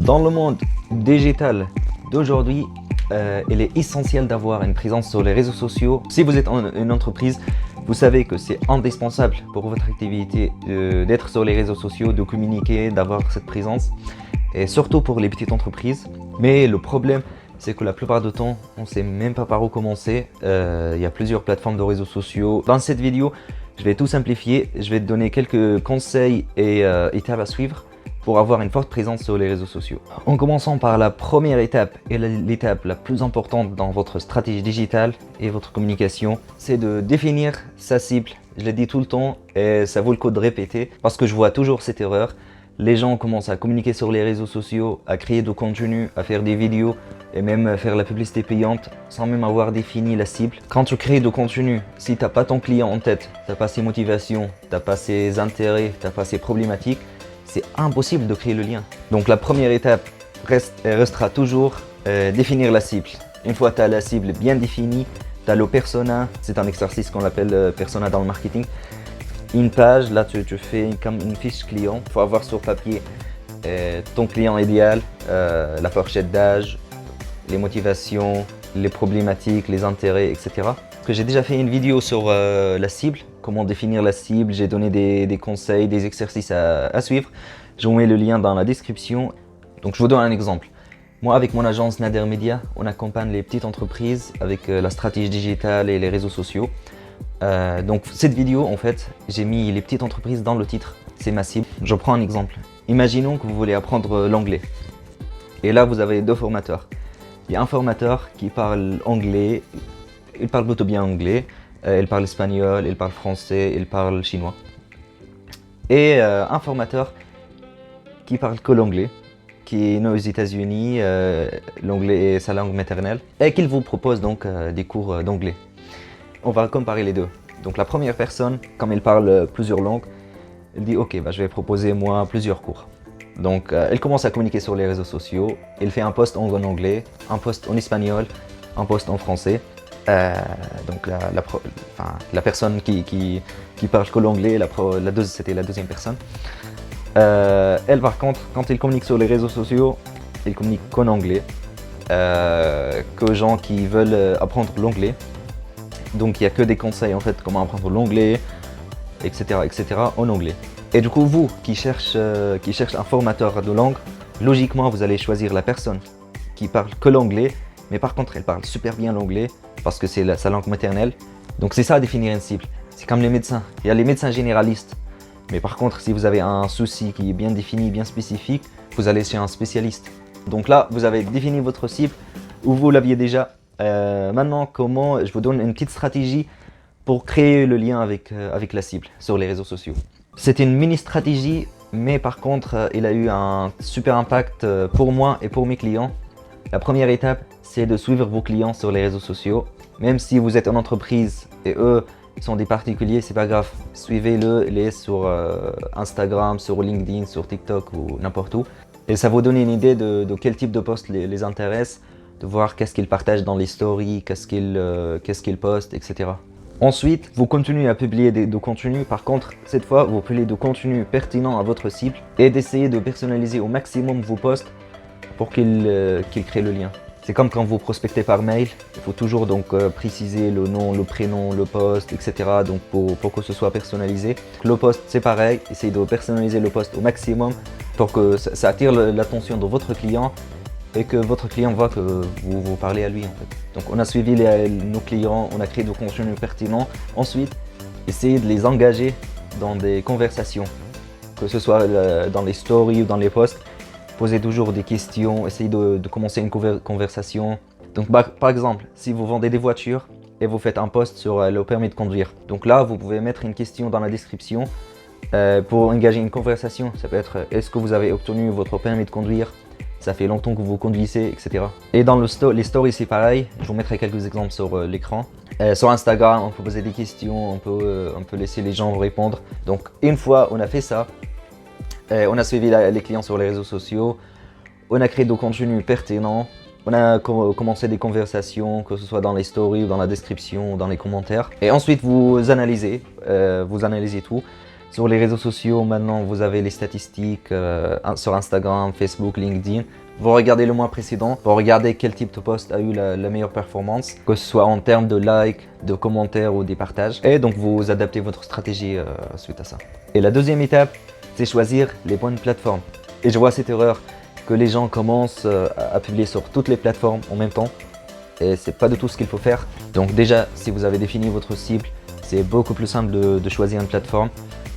Dans le monde digital d'aujourd'hui, il est essentiel d'avoir une présence sur les réseaux sociaux. Si vous êtes une entreprise, vous savez que c'est indispensable pour votre activité d'être sur les réseaux sociaux, de communiquer, d'avoir cette présence. Et surtout pour les petites entreprises. Mais le problème, c'est que la plupart du temps, on ne sait même pas par où commencer. Il y a plusieurs plateformes de réseaux sociaux. Dans cette vidéo, je vais tout simplifier. Je vais te donner quelques conseils et étapes à suivre pour avoir une forte présence sur les réseaux sociaux. En commençant par la première étape et l'étape la plus importante dans votre stratégie digitale et votre communication, c'est de définir sa cible. Je le dis tout le temps et ça vaut le coup de répéter parce que je vois toujours cette erreur. Les gens commencent à communiquer sur les réseaux sociaux, à créer du contenu, à faire des vidéos et même faire la publicité payante sans même avoir défini la cible. Quand tu crées du contenu, si tu n'as pas ton client en tête, tu n'as pas ses motivations, tu n'as pas ses intérêts, tu n'as pas ses problématiques, c'est impossible de créer le lien. Donc la première étape restera toujours définir la cible. Une fois que tu as la cible bien définie, tu as le persona, c'est un exercice qu'on appelle persona dans le marketing. Une page, là tu fais comme une fiche client. Il faut avoir sur papier ton client idéal, la fourchette d'âge, les motivations, les problématiques, les intérêts, etc. J'ai déjà fait une vidéo sur la cible, comment définir la cible. J'ai donné des conseils, des exercices à suivre. Je vous mets le lien dans la description. Donc je vous donne un exemple. Moi, avec mon agence Nader Media, on accompagne les petites entreprises avec la stratégie digitale et les réseaux sociaux. Donc cette vidéo, en fait, j'ai mis les petites entreprises dans le titre, c'est ma cible. Je prends un exemple. Imaginons que vous voulez apprendre l'anglais. Et là, vous avez deux formateurs. Il y a un formateur qui parle anglais, il parle plutôt bien anglais, il parle espagnol, il parle français, il parle chinois. Et un formateur qui parle que l'anglais, qui est né aux États-Unis, l'anglais est sa langue maternelle, et qu'il vous propose donc des cours d'anglais. On va comparer les deux. Donc la première personne, comme il parle plusieurs langues, elle dit ok, je vais proposer moi plusieurs cours. Donc elle commence à communiquer sur les réseaux sociaux, il fait un post en anglais, un post en espagnol, un post en français. Donc la personne qui parle que l'anglais, c'était la deuxième personne. Elle par contre, quand il communique sur les réseaux sociaux, il communique qu'en anglais, que gens qui veulent apprendre l'anglais. Donc il n'y a que des conseils en fait, comment apprendre l'anglais, etc., en anglais. Et du coup, vous qui cherchez un formateur de langue, logiquement vous allez choisir la personne qui parle que l'anglais, mais par contre elle parle super bien l'anglais parce que c'est sa langue maternelle. Donc c'est ça, définir une cible. C'est comme les médecins. Il y a les médecins généralistes, mais par contre si vous avez un souci qui est bien défini, bien spécifique, vous allez chez un spécialiste. Donc là, vous avez défini votre cible ou vous l'aviez déjà. Maintenant, je vous donne une petite stratégie pour créer le lien avec la cible sur les réseaux sociaux. C'est une mini stratégie, mais par contre, il a eu un super impact pour moi et pour mes clients. La première étape, c'est de suivre vos clients sur les réseaux sociaux. Même si vous êtes en entreprise et eux sont des particuliers, c'est pas grave. Suivez-les sur Instagram, sur LinkedIn, sur TikTok ou n'importe où. Et ça va vous donner une idée de quel type de post les intéresse, de voir qu'est-ce qu'ils partagent dans les stories, qu'est-ce qu'ils postent, etc. Ensuite, vous continuez à publier du contenu. Par contre, cette fois, vous publiez du contenu pertinent à votre cible et d'essayer de personnaliser au maximum vos posts pour qu'ils créent le lien. C'est comme quand vous prospectez par mail, il faut toujours donc préciser le nom, le prénom, le post, etc. Donc pour que ce soit personnalisé. Le post, c'est pareil, essayez de personnaliser le post au maximum pour que ça attire l'attention de votre client et que votre client voit que vous parlez à lui en fait. Donc on a suivi nos clients, on a créé du contenu pertinent. Ensuite, essayez de les engager dans des conversations, que ce soit dans les stories ou dans les posts. Posez toujours des questions, essayez de commencer une conversation. Donc par exemple, si vous vendez des voitures et vous faites un post sur le permis de conduire. Donc là, vous pouvez mettre une question dans la description pour engager une conversation. Ça peut être est-ce que vous avez obtenu votre permis de conduire? Ça fait longtemps que vous conduisez, etc. Et dans les stories, c'est pareil. Je vous mettrai quelques exemples sur l'écran. Sur Instagram, on peut poser des questions, on peut laisser les gens répondre. Donc une fois on a fait ça, on a suivi les clients sur les réseaux sociaux, on a créé du contenu pertinent, on a commencé des conversations, que ce soit dans les stories ou dans la description ou dans les commentaires. Et ensuite vous analysez tout. Sur les réseaux sociaux, maintenant, vous avez les statistiques sur Instagram, Facebook, LinkedIn. Vous regardez le mois précédent, vous regardez quel type de post a eu la meilleure performance, que ce soit en termes de likes, de commentaires ou des partages. Et donc, vous adaptez votre stratégie suite à ça. Et la deuxième étape, c'est choisir les bonnes plateformes. Et je vois cette erreur que les gens commencent à publier sur toutes les plateformes en même temps. Et c'est pas du tout ce qu'il faut faire. Donc déjà, si vous avez défini votre cible, c'est beaucoup plus simple de choisir une plateforme.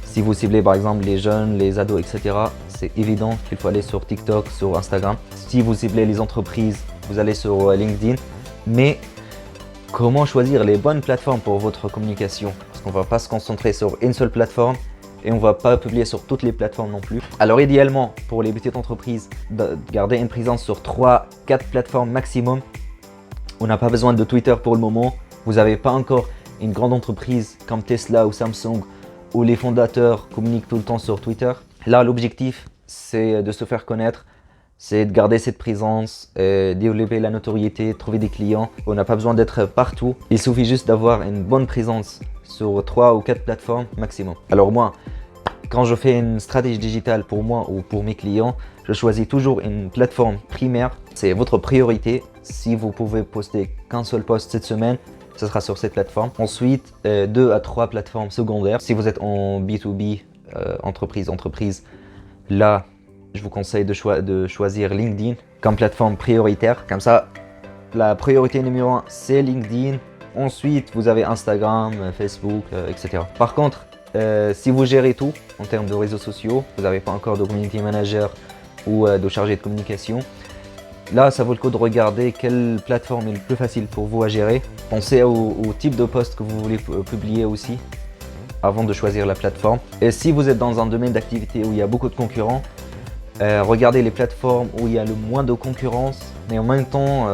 Si vous ciblez par exemple les jeunes, les ados, etc., c'est évident qu'il faut aller sur TikTok, sur Instagram. Si vous ciblez les entreprises, vous allez sur LinkedIn. Mais comment choisir les bonnes plateformes pour votre communication? Parce qu'on ne va pas se concentrer sur une seule plateforme et on ne va pas publier sur toutes les plateformes non plus. Alors idéalement, pour les petites entreprises, de garder une présence sur 3-4 plateformes maximum. On n'a pas besoin de Twitter pour le moment. Vous n'avez pas encore une grande entreprise comme Tesla ou Samsung où les fondateurs communiquent tout le temps sur Twitter. Là, l'objectif, c'est de se faire connaître, c'est de garder cette présence, développer la notoriété, trouver des clients. On n'a pas besoin d'être partout. Il suffit juste d'avoir une bonne présence sur 3 ou 4 plateformes maximum. Alors moi, quand je fais une stratégie digitale pour moi ou pour mes clients, je choisis toujours une plateforme primaire. C'est votre priorité. Si vous pouvez poster qu'un seul post cette semaine, ce sera sur cette plateforme. Ensuite, 2 à 3 plateformes secondaires. Si vous êtes en B2B, entreprise, là, je vous conseille de choisir LinkedIn comme plateforme prioritaire. Comme ça, la priorité numéro 1, c'est LinkedIn. Ensuite, vous avez Instagram, Facebook, etc. Par contre, si vous gérez tout en termes de réseaux sociaux, vous n'avez pas encore de community manager ou de chargé de communication, là, ça vaut le coup de regarder quelle plateforme est le plus facile pour vous à gérer. Pensez au type de post que vous voulez publier aussi avant de choisir la plateforme. Et si vous êtes dans un domaine d'activité où il y a beaucoup de concurrents, regardez les plateformes où il y a le moins de concurrence, mais en même temps,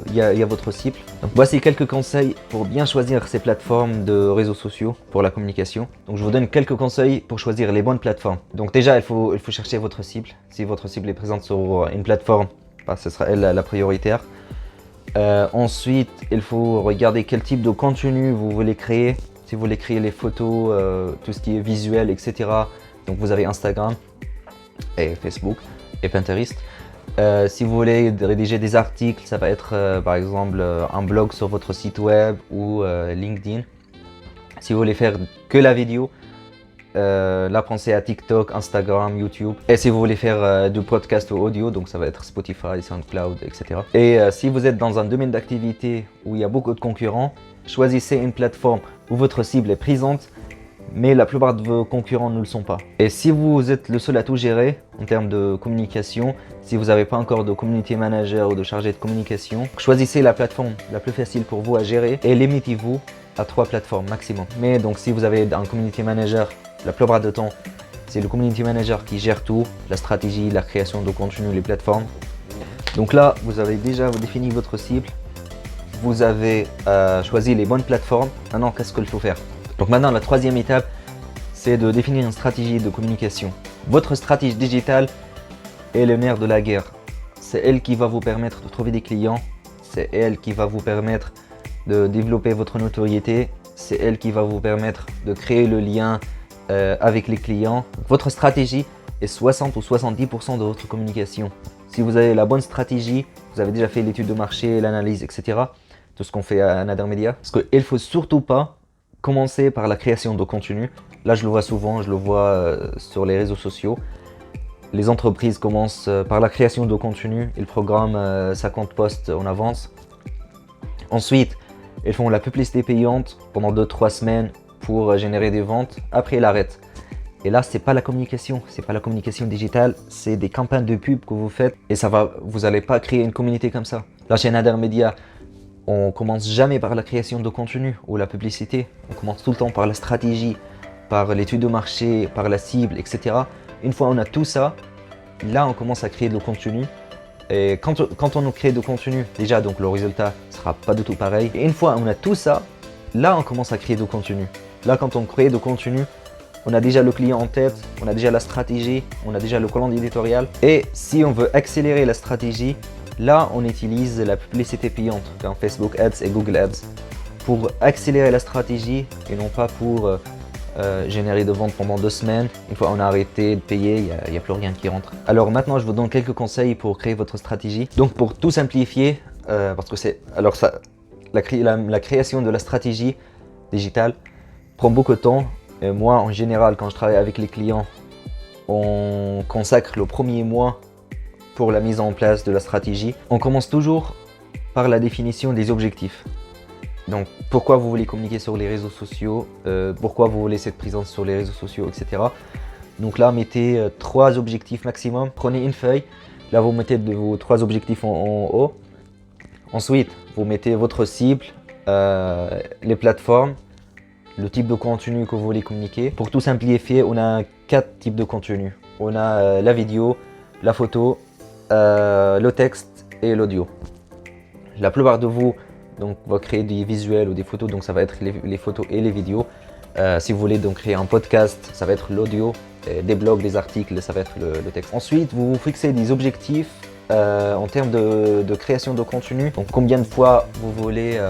il y a votre cible. Donc voici quelques conseils pour bien choisir ces plateformes de réseaux sociaux pour la communication. Donc je vous donne quelques conseils pour choisir les bonnes plateformes. Donc déjà, il faut chercher votre cible. Si votre cible est présente sur une plateforme, ce sera elle la prioritaire. Ensuite, il faut regarder quel type de contenu vous voulez créer. Si vous voulez créer les photos, tout ce qui est visuel, etc. Donc vous avez Instagram et Facebook et Pinterest. Si vous voulez rédiger des articles, ça va être par exemple un blog sur votre site web ou LinkedIn. Si vous voulez faire que la vidéo, là pensez à TikTok, Instagram, YouTube. Et si vous voulez faire du podcast ou audio, donc ça va être Spotify, SoundCloud, etc. Et si vous êtes dans un domaine d'activité où il y a beaucoup de concurrents, choisissez une plateforme où votre cible est présente, mais la plupart de vos concurrents ne le sont pas. Et si vous êtes le seul à tout gérer en termes de communication, si vous n'avez pas encore de community manager ou de chargé de communication, choisissez la plateforme la plus facile pour vous à gérer et limitez-vous à 3 plateformes maximum. Mais donc si vous avez un community manager, la plupart du temps, c'est le community manager qui gère tout, la stratégie, la création de contenu, les plateformes. Donc là, vous avez déjà défini votre cible, vous avez choisi les bonnes plateformes. Maintenant, qu'est-ce qu'il faut faire? Donc maintenant, la troisième étape, c'est de définir une stratégie de communication. Votre stratégie digitale est le nerf de la guerre. C'est elle qui va vous permettre de trouver des clients. C'est elle qui va vous permettre de développer votre notoriété. C'est elle qui va vous permettre de créer le lien avec les clients. Votre stratégie est 60 ou 70% de votre communication. Si vous avez la bonne stratégie, vous avez déjà fait l'étude de marché, l'analyse, etc. Tout ce qu'on fait à Nader Media. Parce qu'il ne faut surtout pas commencer par la création de contenu. Là, je le vois souvent, je le vois sur les réseaux sociaux. Les entreprises commencent par la création de contenu. Ils programment 50 posts en avance. Ensuite, ils font la publicité payante pendant 2-3 semaines pour générer des ventes. Après, ils arrêtent. Et là, c'est pas la communication, c'est pas la communication digitale, c'est des campagnes de pub que vous faites et vous n'allez pas créer une communauté comme ça. Là, chez Nader Media, on commence jamais par la création de contenu ou la publicité. On commence tout le temps par la stratégie, par l'étude de marché, par la cible, etc. Une fois on a tout ça, là on commence à créer de contenu. Et quand on crée de contenu, déjà donc le résultat sera pas du tout pareil. Et une fois on a tout ça, là on commence à créer de contenu. Là quand on crée de contenu, on a déjà le client en tête, on a déjà la stratégie, on a déjà le calendrier éditorial. Et si on veut accélérer la stratégie, là on utilise la publicité payante, comme Facebook Ads et Google Ads, pour accélérer la stratégie et non pas pour générer de ventes pendant 2 semaines. Une fois on a arrêté de payer, il n'y a plus rien qui rentre. Alors maintenant, je vous donne quelques conseils pour créer votre stratégie. Donc pour tout simplifier, parce que la création de la stratégie digitale prend beaucoup de temps. Et moi, en général, quand je travaille avec les clients, on consacre le premier mois pour la mise en place de la stratégie. On commence toujours par la définition des objectifs. Donc, pourquoi vous voulez communiquer sur les réseaux sociaux, pourquoi vous voulez cette présence sur les réseaux sociaux, etc. Donc là, mettez 3 objectifs maximum. Prenez une feuille. Là, vous mettez vos 3 objectifs en haut. Ensuite, vous mettez votre cible, les plateformes, le type de contenu que vous voulez communiquer. Pour tout simplifier, on a 4 types de contenu. On a la vidéo, la photo, le texte et l'audio. La plupart de vous va créer des visuels ou des photos, donc ça va être les photos et les vidéos. Si vous voulez donc créer un podcast, ça va être l'audio, des blogs, des articles, ça va être le texte. Ensuite, vous vous fixez des objectifs en termes de création de contenu. Donc combien de fois vous voulez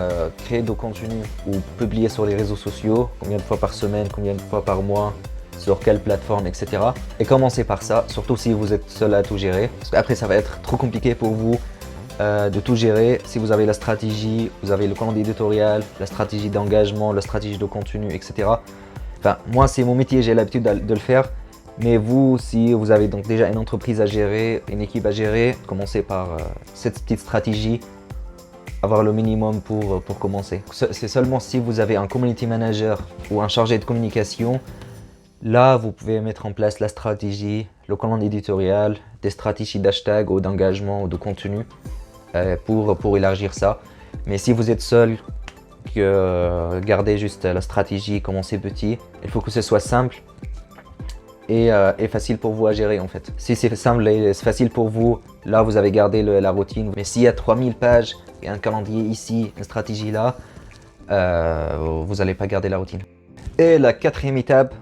créer de contenu ou publier sur les réseaux sociaux, combien de fois par semaine, combien de fois par mois, sur quelle plateforme, etc. Et commencez par ça, surtout si vous êtes seul à tout gérer. Parce qu'après, ça va être trop compliqué pour vous de tout gérer. Si vous avez la stratégie, vous avez le calendrier éditorial, la stratégie d'engagement, la stratégie de contenu, etc. Enfin, moi, c'est mon métier, j'ai l'habitude de le faire. Mais vous, si vous avez donc déjà une entreprise à gérer, une équipe à gérer, commencez par cette petite stratégie, avoir le minimum pour commencer. C'est seulement si vous avez un community manager ou un chargé de communication, là, vous pouvez mettre en place la stratégie, le calendrier éditorial, des stratégies d'hashtag ou d'engagement ou de contenu pour élargir ça. Mais si vous êtes seul, gardez juste la stratégie, commencez petit. Il faut que ce soit simple et facile pour vous à gérer en fait. Si c'est simple et c'est facile pour vous, là vous avez gardé la routine. Mais s'il y a 3000 pages et un calendrier ici, une stratégie là, vous n'allez pas garder la routine. Et la 4e étape,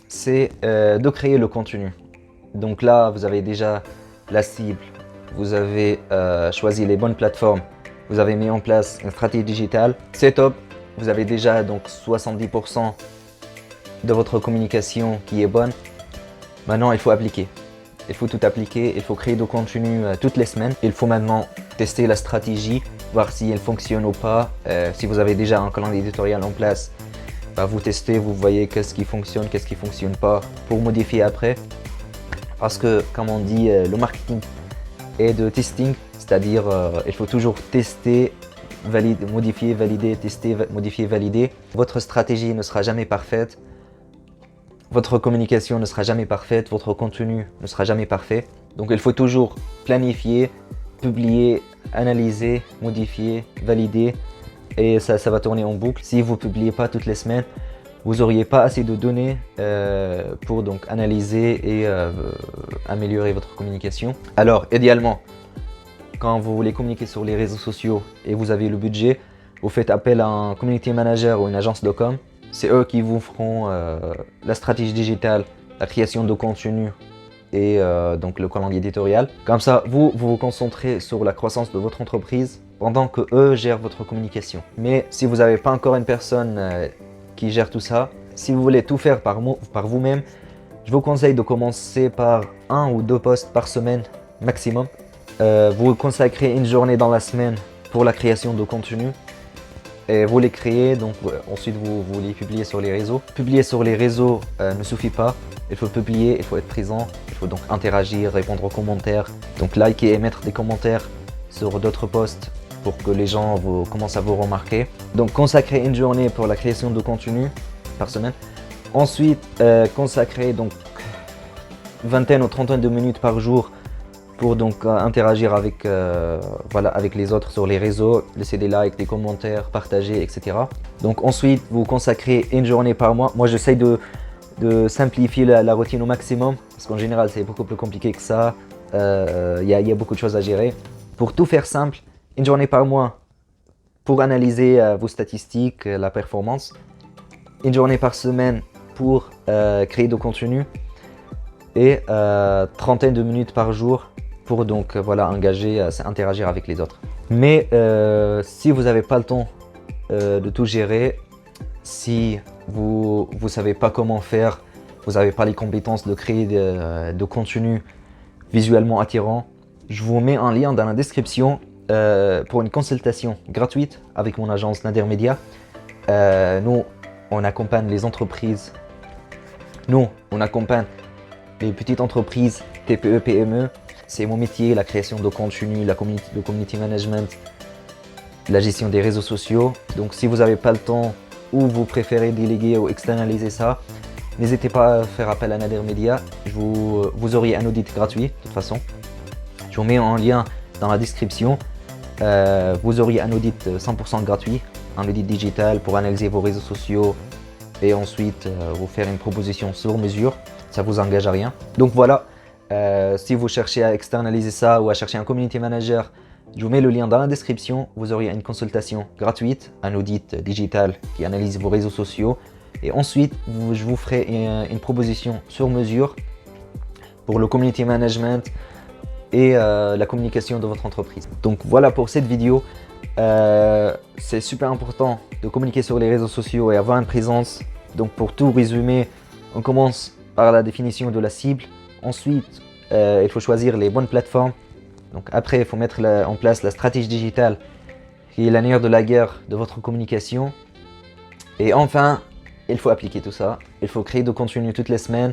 c'est de créer le contenu. Donc là, vous avez déjà la cible, vous avez choisi les bonnes plateformes, vous avez mis en place une stratégie digitale, c'est top. Vous avez déjà donc 70% de votre communication qui est bonne. Maintenant, il faut appliquer. Il faut tout appliquer, il faut créer du contenu toutes les semaines. Il faut maintenant tester la stratégie, voir si elle fonctionne ou pas. Si vous avez déjà un calendrier éditorial en place, vous testez, vous voyez qu'est-ce qui fonctionne, qu'est-ce qui ne fonctionne pas pour modifier après. Parce que, comme on dit, le marketing est de testing, c'est-à-dire il faut toujours tester, valider, modifier, valider, tester, modifier, valider. Votre stratégie ne sera jamais parfaite. Votre communication ne sera jamais parfaite, votre contenu ne sera jamais parfait. Donc il faut toujours planifier, publier, analyser, modifier, valider et ça va tourner en boucle. Si vous ne publiez pas toutes les semaines, vous n'auriez pas assez de données pour donc analyser et améliorer votre communication. Alors idéalement, quand vous voulez communiquer sur les réseaux sociaux et vous avez le budget, vous faites appel à un community manager ou une agence de com. C'est eux qui vous feront la stratégie digitale, la création de contenu et donc le calendrier éditorial. Comme ça, vous vous concentrez sur la croissance de votre entreprise pendant que eux gèrent votre communication. Mais si vous n'avez pas encore une personne qui gère tout ça, si vous voulez tout faire par vous-même, je vous conseille de commencer par 1 ou 2 posts par semaine maximum. Vous consacrez une journée dans la semaine pour la création de contenu. Et vous les créez, donc ensuite vous les publiez sur les réseaux. Publier sur les réseaux ne suffit pas, il faut publier, il faut être présent, il faut donc interagir, répondre aux commentaires, donc liker et mettre des commentaires sur d'autres posts pour que les gens commencent à vous remarquer. Donc consacrer une journée pour la création de contenu par semaine. Ensuite consacrer donc vingtaine ou trentaine de minutes par jour pour donc interagir avec, avec les autres sur les réseaux, laisser des likes, des commentaires, partager, etc. Donc ensuite, vous consacrez une journée par mois. Moi, j'essaye de simplifier la routine au maximum, parce qu'en général, c'est beaucoup plus compliqué que ça. Il y a beaucoup de choses à gérer. Pour tout faire simple, une journée par mois pour analyser vos statistiques, la performance. Une journée par semaine pour créer du contenu. Et trentaine de minutes par jour pour donc engager, interagir avec les autres. Mais si vous n'avez pas le temps de tout gérer, si vous ne savez pas comment faire, vous n'avez pas les compétences de créer de contenu visuellement attirant, je vous mets un lien dans la description pour une consultation gratuite avec mon agence Nader Media. Nous, on accompagne les entreprises. Nous, on accompagne les petites entreprises, TPE, PME. C'est mon métier, la création de contenu, le community management, la gestion des réseaux sociaux. Donc si vous n'avez pas le temps ou vous préférez déléguer ou externaliser ça, n'hésitez pas à faire appel à Nader Media. Vous auriez un audit gratuit de toute façon. Je vous mets un lien dans la description. Vous auriez un audit 100% gratuit, un audit digital pour analyser vos réseaux sociaux et ensuite vous faire une proposition sur mesure. Ça vous engage à rien. Donc voilà, si vous cherchez à externaliser ça ou à chercher un community manager, je vous mets le lien dans la description. Vous auriez une consultation gratuite, un audit digital qui analyse vos réseaux sociaux. Et ensuite, je vous ferai une proposition sur mesure pour le community management et la communication de votre entreprise. Donc voilà pour cette vidéo. C'est super important de communiquer sur les réseaux sociaux et avoir une présence. Donc pour tout résumer, on commence par la définition de la cible. Ensuite, il faut choisir les bonnes plateformes. Donc après, il faut mettre en place la stratégie digitale qui est la nerf de la guerre de votre communication. Et enfin, il faut appliquer tout ça. Il faut créer du contenu toutes les semaines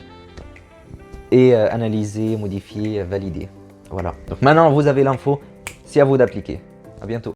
et analyser, modifier, valider. Voilà. Donc maintenant, vous avez l'info. C'est à vous d'appliquer. À bientôt.